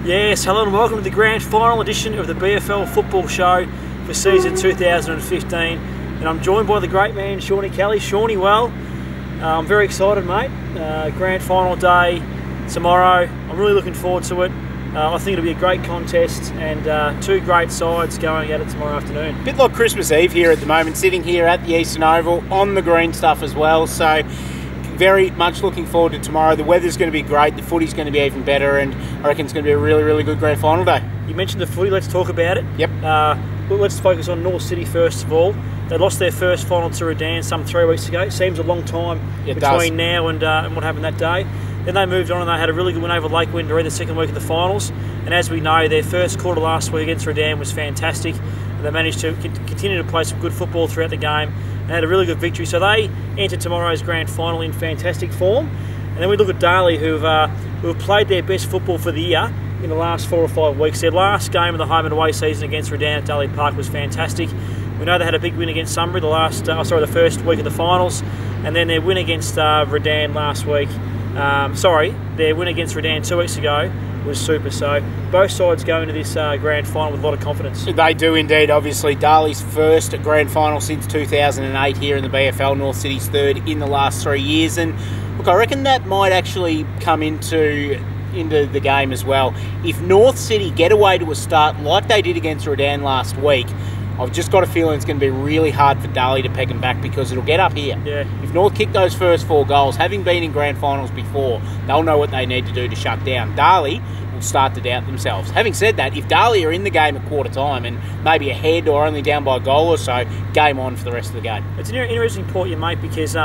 Yes, hello and welcome to the grand final edition of the BFL Football Show for season 2015. And I'm joined by the great man, Shaun Kelly. Shaunie, well, I'm very excited, mate. Grand final day tomorrow. I'm really looking forward to it. I think it'll be a great contest and two great sides going at it tomorrow afternoon. Bit like Christmas Eve here at the moment, sitting here at the Eastern Oval on the green stuff as well. So very much looking forward to tomorrow. The weather's going to be great, the footy's going to be even better, and I reckon it's going to be a really, really good grand final day. You mentioned the footy, let's talk about it. Yep. Let's focus on North City first of all. They lost their first final to Redan some 3 weeks ago. It seems a long time between now and what happened that day. Then they moved on and they had a really good win over Lake Windermere the second week of the finals. And as we know, their first quarter last week against Redan was fantastic. And they managed to continue to play some good football throughout the game and had a really good victory. So they entered tomorrow's grand final in fantastic form. And then we look at Darley, who have played their best football for the year in the last 4 or 5 weeks. Their last game of the home and away season against Redan at Darley Park was fantastic. We know they had a big win against Sunbury the first week of the finals, and then their win against Redan last week. Their win against Redan 2 weeks ago was super. So both sides go into this grand final with a lot of confidence. They do indeed. Obviously, Darley's first grand final since 2008 here in the BFL. North City's third in the last 3 years, and look, I reckon that might actually come into the game as well. If North City get away to a start like they did against Redan last week, I've just got a feeling it's going to be really hard for Darley to peg them back because it'll get up here. Yeah. If North kick those first 4 goals, having been in grand finals before, they'll know what they need to do to shut down. Darley will start to doubt themselves. Having said that, if Darley are in the game at quarter time and maybe ahead or only down by a goal or so, game on for the rest of the game. It's an interesting point you make because they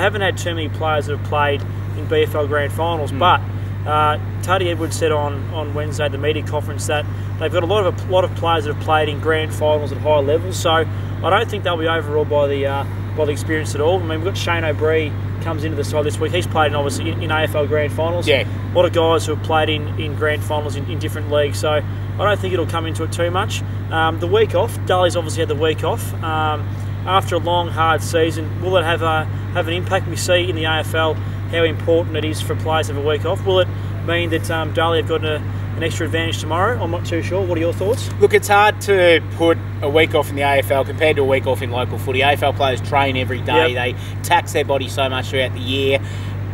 haven't had too many players that have played in BFL grand finals, but Taddy Edwards said on Wednesday at the media conference that they've got a lot of players that have played in grand finals at high levels. So I don't think they'll be overawed by the experience at all. I mean, we've got Shane O'Brien comes into the side this week. He's played obviously in AFL grand finals. Yeah. A lot of guys who have played in grand finals in different leagues. So I don't think it'll come into it too much. The week off, Darley's obviously had the week off. After a long, hard season, will it have an impact? We see in the AFL how important it is for players to have a week off. Will it mean that Darley have got an extra advantage tomorrow? I'm not too sure. What are your thoughts? Look, it's hard to put a week off in the AFL compared to a week off in local footy. AFL players train every day. Yep. They tax their body so much throughout the year.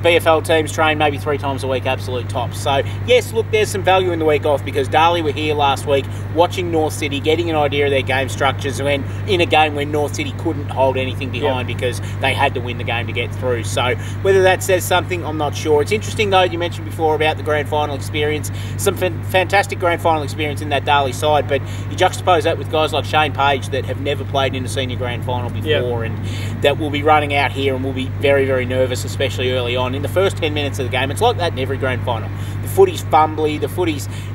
BFL teams train maybe 3 times a week, absolute tops. So, yes, look, there's some value in the week off because Darley were here last week watching North City, getting an idea of their game structures in a game when North City couldn't hold anything behind because they had to win the game to get through. So, whether that says something, I'm not sure. It's interesting, though, you mentioned before about the grand final experience. Some fantastic grand final experience in that Darley side, but you juxtapose that with guys like Shane Page that have never played in a senior grand final before and that will be running out here and will be very, very nervous, especially early on. In the first 10 minutes of the game, it's like that in every grand final. The footy's fumbly,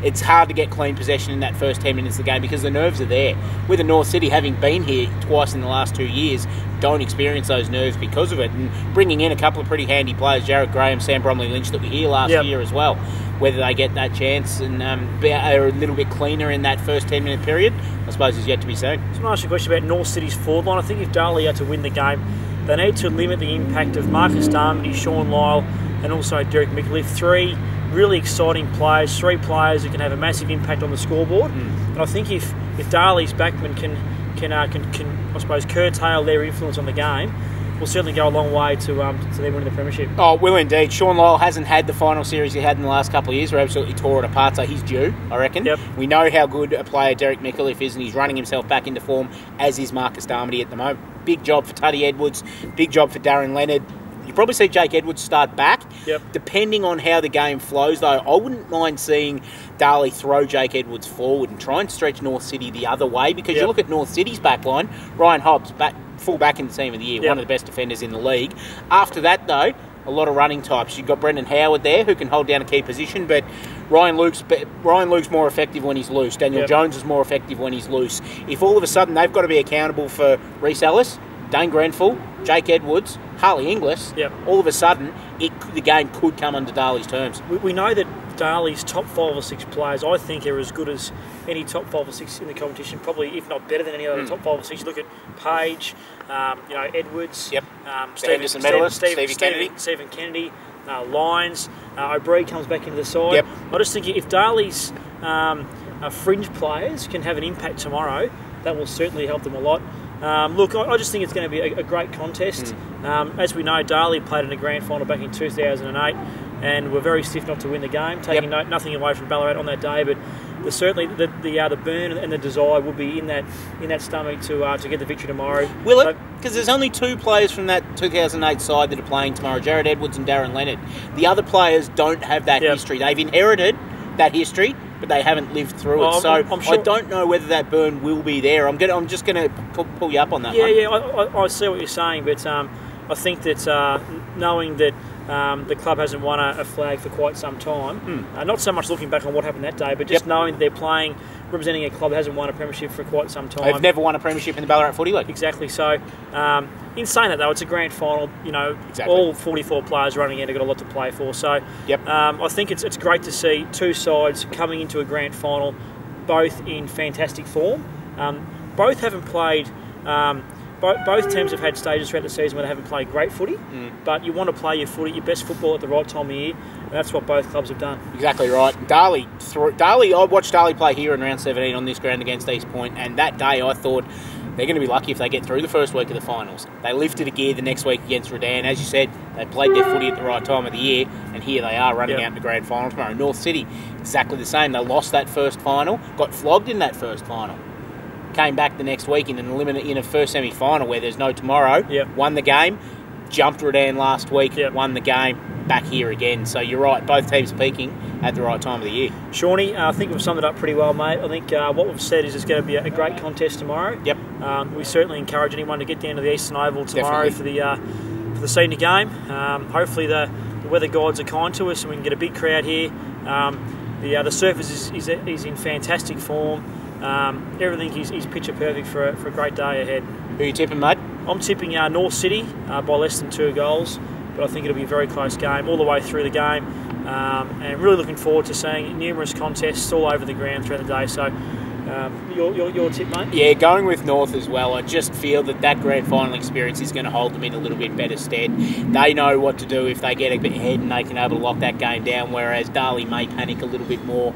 it's hard to get clean possession in that first 10 minutes of the game because the nerves are there. With the North City having been here twice in the last 2 years, don't experience those nerves because of it. And bringing in a couple of pretty handy players, Jared Graham, Sam Bromley-Lynch, that were here last year as well, whether they get that chance and are a little bit cleaner in that first 10-minute period, I suppose is yet to be seen. So I'm going to ask you a question about North City's forward line. I think if Darley are to win the game, they need to limit the impact of Marcus Darmody, Sean Lyle, and also Derek Mickliffe. 3 really exciting players, 3 players who can have a massive impact on the scoreboard. And I think if Darley's backmen can I suppose curtail their influence on the game, will certainly go a long way to them winning the premiership. Oh, will indeed. Sean Lyle hasn't had the final series he had in the last couple of years. We absolutely tore it apart, so he's due, I reckon. Yep. We know how good a player Derek Mickliffe is, and he's running himself back into form, as is Marcus Darmody at the moment. Big job for Taddy Edwards, big job for Darren Leonard. You probably see Jake Edwards start back. Yep. Depending on how the game flows, though, I wouldn't mind seeing Darley throw Jake Edwards forward and try and stretch North City the other way because you look at North City's back line, Ryan Hobbs, full back in the team of the year, one of the best defenders in the league. After that, though, a lot of running types. You've got Brendan Howard there who can hold down a key position, but Ryan Luke's more effective when he's loose. Daniel Jones is more effective when he's loose. If all of a sudden they've got to be accountable for Reece Ellis, Dane Grenfell, Jake Edwards, Harley Inglis, all of a sudden the game could come under Darley's terms. We know that Darley's top 5 or 6 players, I think, are as good as any top 5 or 6 in the competition, probably, if not better than any other top 5 or 6. You look at Page, Edwards, Stephen Kennedy, Lyons, O'Brien comes back into the side. I just think if Darley's fringe players can have an impact tomorrow, that will certainly help them a lot. Look, I just think it's going to be a great contest. As we know, Darley played in a grand final back in 2008 and were very stiff not to win the game, taking nothing away from Ballarat on that day, but certainly the burn and the desire will be in that stomach to get the victory tomorrow. Will it? Because there's only 2 players from that 2008 side that are playing tomorrow, Jared Edwards and Darren Leonard. The other players don't have that history. They've inherited that history, but they haven't lived through it. So I'm sure, I don't know whether that burn will be there. I'm just going to pull you up on that one. Yeah, I see what you're saying, but I think that knowing that the club hasn't won a flag for quite some time, not so much looking back on what happened that day, but just knowing they're playing, representing a club that hasn't won a premiership for quite some time. They've never won a premiership in the Ballarat Footy League. Exactly. So, in saying that though, it's a grand final. You know, all 44 players running in have got a lot to play for. So, I think it's great to see 2 sides coming into a grand final, both in fantastic form. Both haven't played. Both teams have had stages throughout the season where they haven't played great footy, but you want to play your best football at the right time of year, and that's what both clubs have done. Exactly right. Darley, I watched Darley play here in round 17 on this ground against East Point, and that day I thought they're going to be lucky if they get through the first week of the finals. They lifted a gear the next week against Redan. As you said, they played their footy at the right time of the year, and here they are running out in the grand final tomorrow. North City, exactly the same. They lost that first final, got flogged in that first final. Came back the next week in a first semi-final where there's no tomorrow. Won the game, jumped Redan last week, won the game, back here again. So you're right, both teams peaking at the right time of the year. Shawnee, I think we've summed it up pretty well, mate. I think what we've said is it's going to be a great contest tomorrow. We certainly encourage anyone to get down to the Eastern Oval tomorrow for the senior game. Hopefully the weather gods are kind to us and we can get a big crowd here. The surface is in fantastic form. Everything is picture perfect for a great day ahead. Who are you tipping, mate? I'm tipping North City by less than 2 goals, but I think it'll be a very close game all the way through the game, and really looking forward to seeing numerous contests all over the ground throughout the day. So your tip, mate? Yeah, going with North as well. I just feel that grand final experience is going to hold them in a little bit better stead. They know what to do if they get a bit ahead and they can able to lock that game down, whereas Darley may panic a little bit more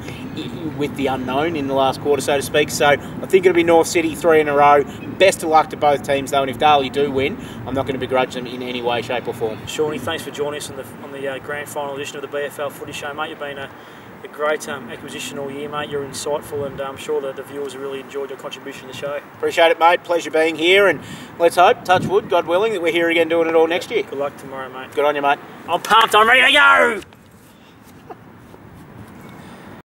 with the unknown in the last quarter, so to speak. So I think it'll be North City 3 in a row. Best of luck to both teams, though, and if Darley do win, I'm not going to begrudge them in any way, shape or form. Shawnee, thanks for joining us on the grand final edition of the BFL Footy Show, mate. You've been a great acquisition all year, mate. You're insightful, and I'm sure that the viewers have really enjoyed your contribution to the show. Appreciate it, mate. Pleasure being here, and let's hope, touch wood, God willing, that we're here again doing it all next year. Good luck tomorrow, mate. Good on you, mate. I'm pumped. I'm ready to go.